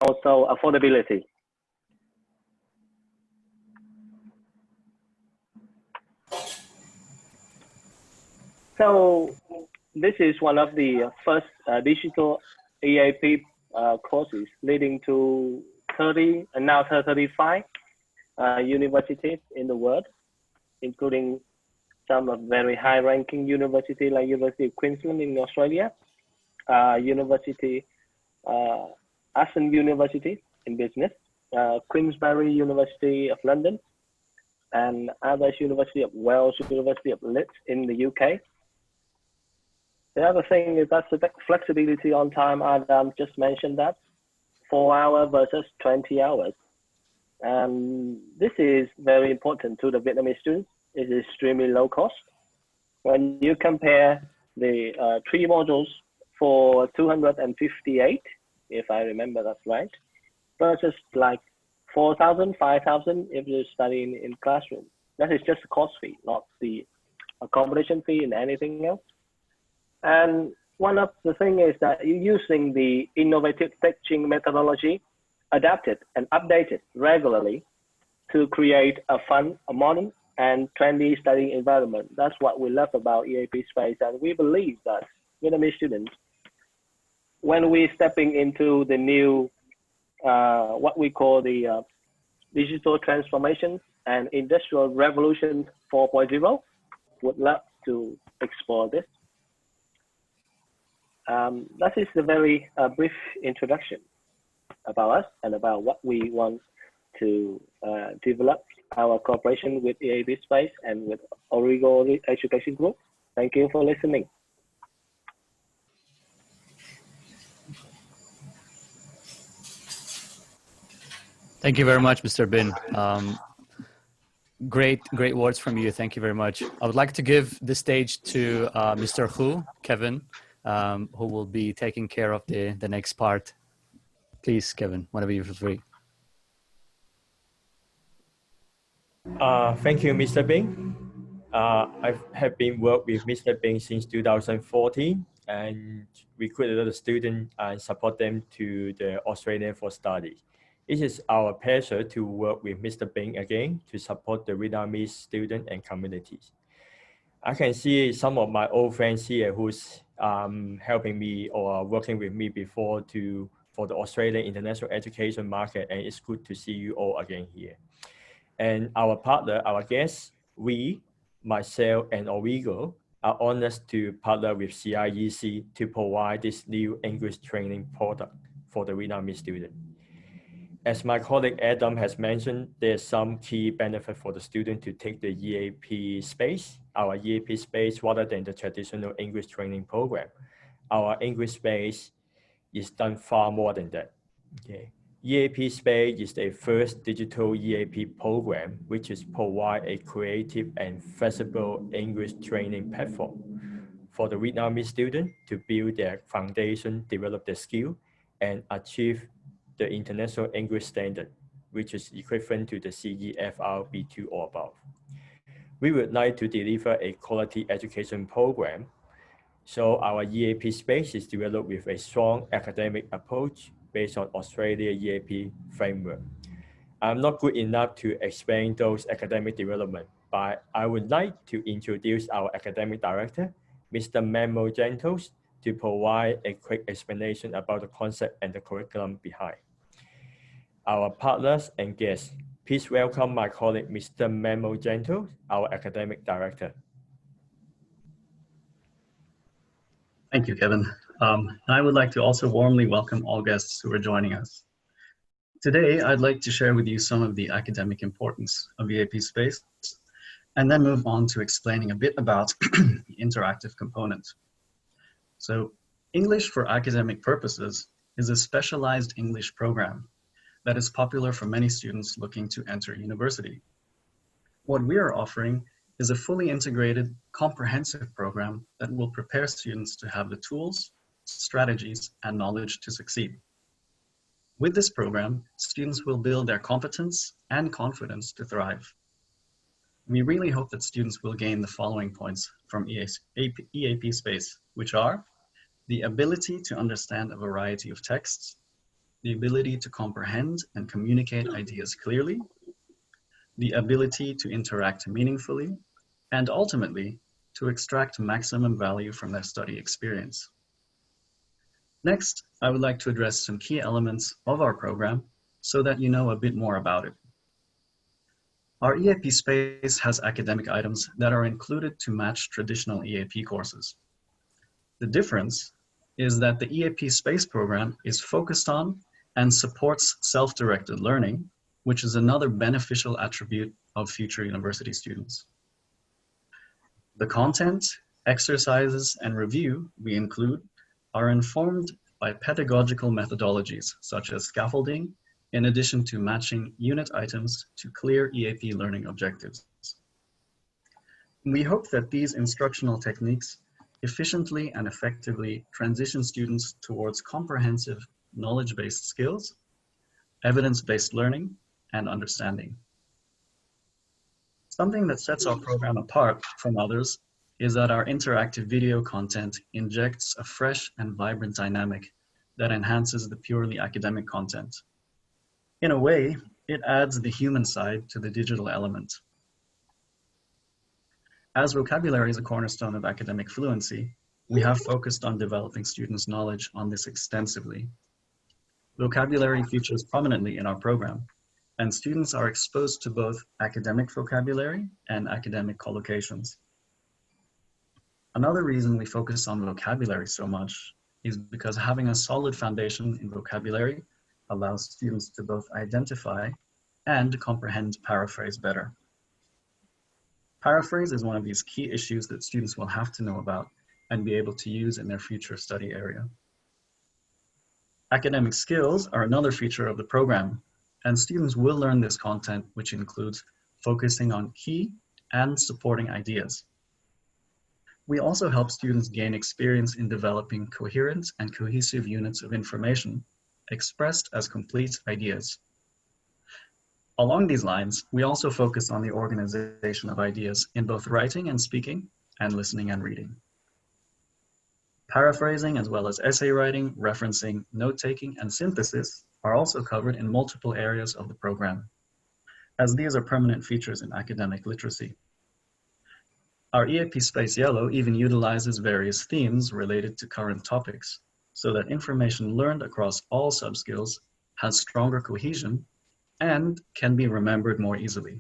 also affordability. So this is one of the first digital EAP courses leading to 30 and now 35 universities in the world, including some of very high-ranking universities like University of Queensland in Australia, Aston University in business, Queensberry University of London, and others University of Wales, University of Leeds in the UK. The other thing is that's the flexibility on time. Adam just mentioned that 4 hours versus 20 hours. And this is very important to the Vietnamese students. It is extremely low cost. When you compare the 3 modules for 258, if I remember that's right, versus like 4,000, 5,000 if you're studying in classroom. That is just the cost fee, not the accommodation fee and anything else. And one of the things is that you're using the innovative teaching methodology, adapted and updated regularly to create a fun, a modern, and trendy studying environment. That's what we love about EAP Space. And we believe that Vietnamese students, when we're stepping into the new, what we call the digital transformation and industrial revolution 4.0, would love to explore this. That is a very brief introduction about us and about what we want to develop our cooperation with EAP Space and with Origo Education Group. Thank you for listening. Thank you very much, Mr. Bin. Great words from you. Thank you very much. I would like to give the stage to Mr. Hu, Kevin, who will be taking care of the next part. Please, Kevin, whenever you feel free. Thank you, Mr. Bing. I have been working with Mr. Bing since 2014 and recruit a lot of students and support them to the Australia for study. It is our pleasure to work with Mr. Bing again to support the Vietnamese students and communities. I can see some of my old friends here who's helping me or working with me before for the Australian international education market, and it's good to see you all again here. And our partner, our guests, myself and Origo are honored to partner with CIEC to provide this new English training product for the Vietnamese student. As my colleague Adam has mentioned, there's some key benefit for the student to take the EAP Space, our EAP Space, rather than the traditional English training program. Our English Space is done far more than that. Okay. EAP Space is the first digital EAP program which is provide a creative and flexible English training platform for the Vietnamese student to build their foundation, develop their skill, and achieve the international English standard, which is equivalent to the CEFR B2 or above. We would like to deliver a quality education program. So our EAP Space is developed with a strong academic approach based on Australia EAP framework. I'm not good enough to explain those academic development, but I would like to introduce our academic director, Mr. Memo Gentles, to provide a quick explanation about the concept and the curriculum behind. Our partners and guests, please welcome my colleague, Mr. Memo Gentles, our academic director. Thank you, Kevin. I would like to also warmly welcome all guests who are joining us. Today, I'd like to share with you some of the academic importance of EAP Space, and then move on to explaining a bit about the interactive component. So, English for academic purposes is a specialized English program that is popular for many students looking to enter university. What we are offering is a fully integrated, comprehensive program that will prepare students to have the tools, strategies, and knowledge to succeed. With this program, students will build their competence and confidence to thrive. We really hope that students will gain the following points from EAP Space, which are the ability to understand a variety of texts, the ability to comprehend and communicate ideas clearly, the ability to interact meaningfully, and ultimately, to extract maximum value from their study experience. Next, I would like to address some key elements of our program so that you know a bit more about it. Our EAP Space has academic items that are included to match traditional EAP courses. The difference is that the EAP Space program is focused on and supports self-directed learning, which is another beneficial attribute of future university students. The content, exercises, and review we include are informed by pedagogical methodologies such as scaffolding, in addition to matching unit items to clear EAP learning objectives. We hope that these instructional techniques efficiently and effectively transition students towards comprehensive knowledge-based skills, evidence-based learning, and understanding. Something that sets our program apart from others is that our interactive video content injects a fresh and vibrant dynamic that enhances the purely academic content. In a way, it adds the human side to the digital element. As vocabulary is a cornerstone of academic fluency, we have focused on developing students' knowledge on this extensively. Vocabulary features prominently in our program, and students are exposed to both academic vocabulary and academic collocations. Another reason we focus on vocabulary so much is because having a solid foundation in vocabulary allows students to both identify and comprehend paraphrase better. Paraphrase is one of these key issues that students will have to know about and be able to use in their future study area. Academic skills are another feature of the program, and students will learn this content, which includes focusing on key and supporting ideas. We also help students gain experience in developing coherent and cohesive units of information expressed as complete ideas. Along these lines, we also focus on the organization of ideas in both writing and speaking, and listening and reading. Paraphrasing, as well as essay writing, referencing, note-taking, and synthesis are also covered in multiple areas of the program, as these are permanent features in academic literacy. Our EAP Space Yellow even utilizes various themes related to current topics, so that information learned across all subskills has stronger cohesion and can be remembered more easily.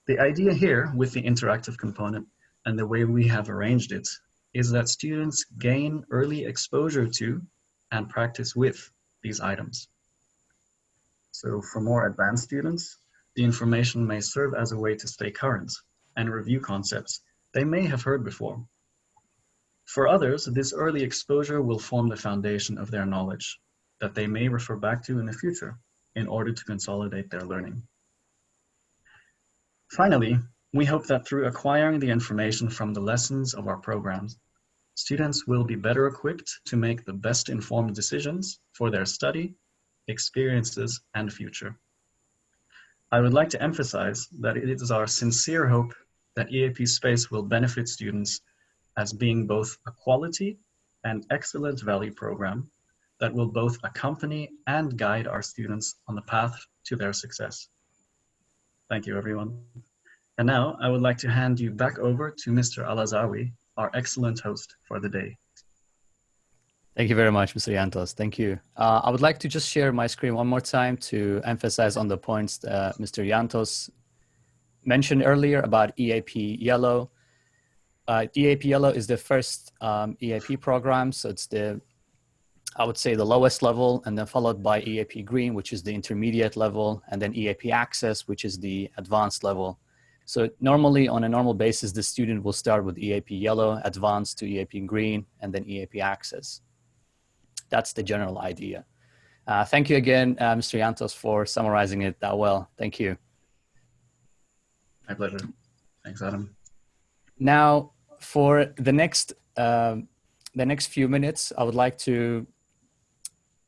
The idea here with the interactive component and the way we have arranged it is that students gain early exposure to and practice with these items. So for more advanced students, the information may serve as a way to stay current and review concepts they may have heard before. For others, this early exposure will form the foundation of their knowledge that they may refer back to in the future in order to consolidate their learning. Finally, we hope that through acquiring the information from the lessons of our programs, students will be better equipped to make the best informed decisions for their study, experiences, and future. I would like to emphasize that it is our sincere hope that EAP Space will benefit students as being both a quality and excellent value program that will both accompany and guide our students on the path to their success. Thank you, everyone. And now I would like to hand you back over to Mr. Alazawi, our excellent host for the day. Thank you very much, Mr. Yantos. Thank you. I would like to just share my screen one more time to emphasize on the points that Mr. Yantos mentioned earlier about EAP Yellow. EAP Yellow is the first EAP program, so it's I would say the lowest level, and then followed by EAP Green, which is the intermediate level, and then EAP Access, which is the advanced level. So normally, on a normal basis, the student will start with EAP Yellow, Advanced to EAP Green, and then EAP Access. That's the general idea. Thank you again, Mr. Yantos, for summarizing it that well. Thank you. My pleasure. Thanks, Adam. Now, for the next few minutes, I would like to,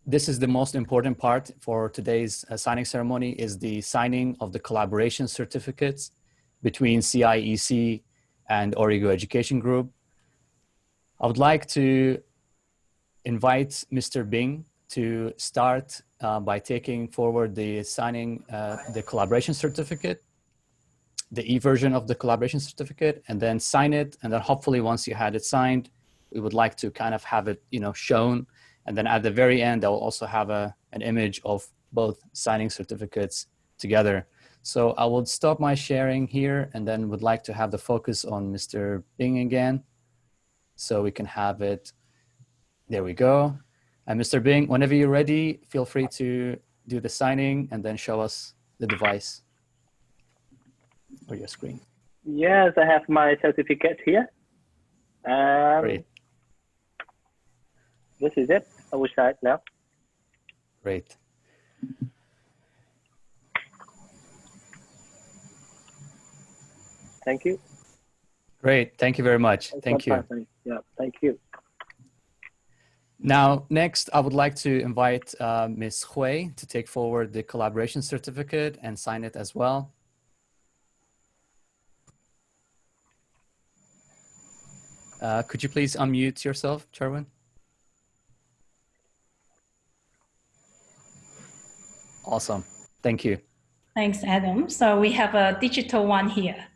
this is the most important part for today's signing ceremony, is the signing of the collaboration certificates between CIEC and Origo Education Group. I would like to invite Mr. Bing to start by taking forward the signing the collaboration certificate, the e-version of the collaboration certificate, and then sign it. And then hopefully once you had it signed, we would like to kind of have it, shown. And then at the very end, I'll also have an image of both signing certificates together. So I will stop my sharing here and then would like to have the focus on Mr. Bing again. So we can have it, there we go. And Mr. Bing, whenever you're ready, feel free to do the signing and then show us the device or your screen. Yes, I have my certificate here. Great. This is it. I will start now. Great. Thank you. Great. Thank you very much. Thank you. Yeah, thank you. Now, next, I would like to invite Ms. Hui to take forward the collaboration certificate and sign it as well. Could you please unmute yourself, Charwin? Awesome. Thank you. Thanks, Adam. So we have a digital one here.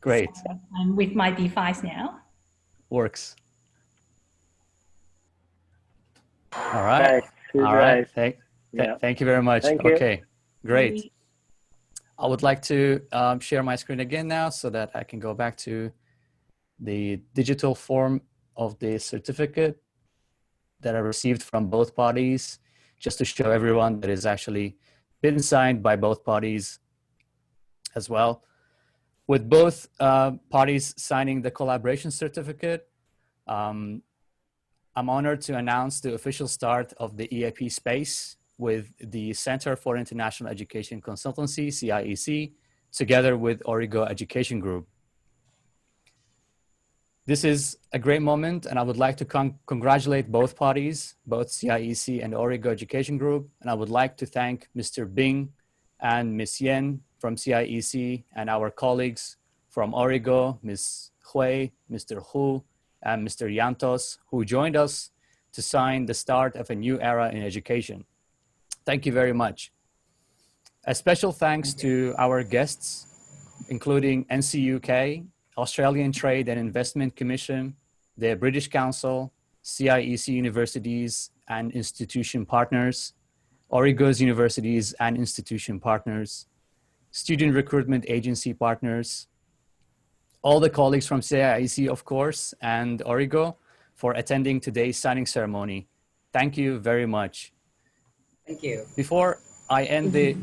Great. So I'm with my device now. Works. All right. Nice. All right. Yeah. Thank you very much. Thank you. Okay, great. I would like to share my screen again now so that I can go back to the digital form of the certificate that I received from both parties, just to show everyone that it's actually been signed by both parties as well. With both parties signing the collaboration certificate, I'm honored to announce the official start of the EAP Space with the Center for International Education Consultancy, CIEC, together with Origo Education Group. This is a great moment, and I would like to congratulate both parties, both CIEC and Origo Education Group. And I would like to thank Mr. Bing and Ms. Yen from CIEC and our colleagues from Origo, Ms. Hui, Mr. Hu, and Mr. Yantos, who joined us to sign the start of a new era in education. Thank you very much. A special thanks to our guests, including NCUK, Australian Trade and Investment Commission, the British Council, CIEC universities and institution partners, Origo's universities and institution partners, student recruitment agency partners, all the colleagues from CIEC, of course, and Origo for attending today's signing ceremony. Thank you very much. Thank you. Before I end the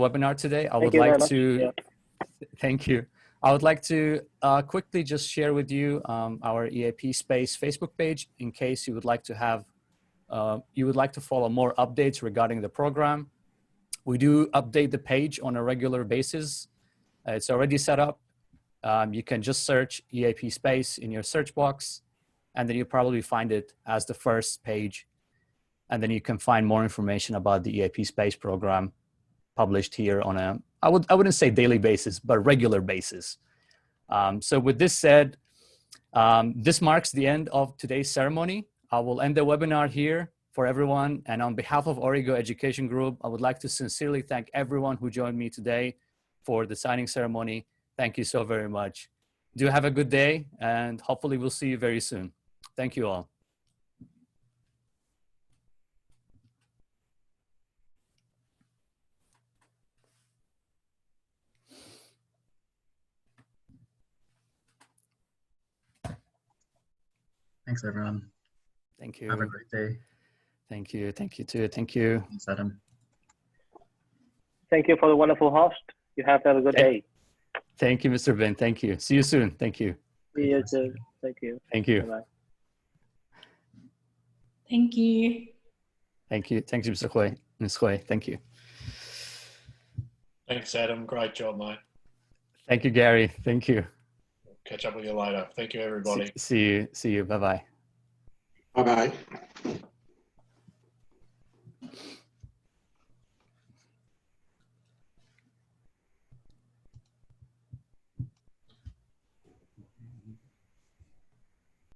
webinar today, I would like to, thank you. I would like to quickly just share with you our EAP Space Facebook page in case you would like to have, you would like to follow more updates regarding the program. We do update the page on a regular basis. It's already set up. You can just search EAP Space in your search box, and then you probably find it as the first page. And then you can find more information about the EAP Space program published here on a, I wouldn't say daily basis, but regular basis. So with this said, this marks the end of today's ceremony. I will end the webinar here for everyone. And on behalf of Origo Education Group, I would like to sincerely thank everyone who joined me today for the signing ceremony. Thank you so very much. Do have a good day, and hopefully we'll see you very soon. Thank you all. Thanks, everyone. Thank you. Have a great day. Thank you. Thank you too. Thank you. Thanks, Adam. Thank you for the wonderful host. You have a good day. Thank you, Mr. Ben. Thank you. See you soon. Thank you. See you soon. Thank you. Thank you. Bye-bye. Thank you. Thank you. Thank you, Mr. Hui. Ms. Hui, thank you. Thanks, Adam. Great job, mate. Thank you, Gary. Thank you. Catch up with you later. Thank you, everybody. See you. Bye-bye. Bye-bye.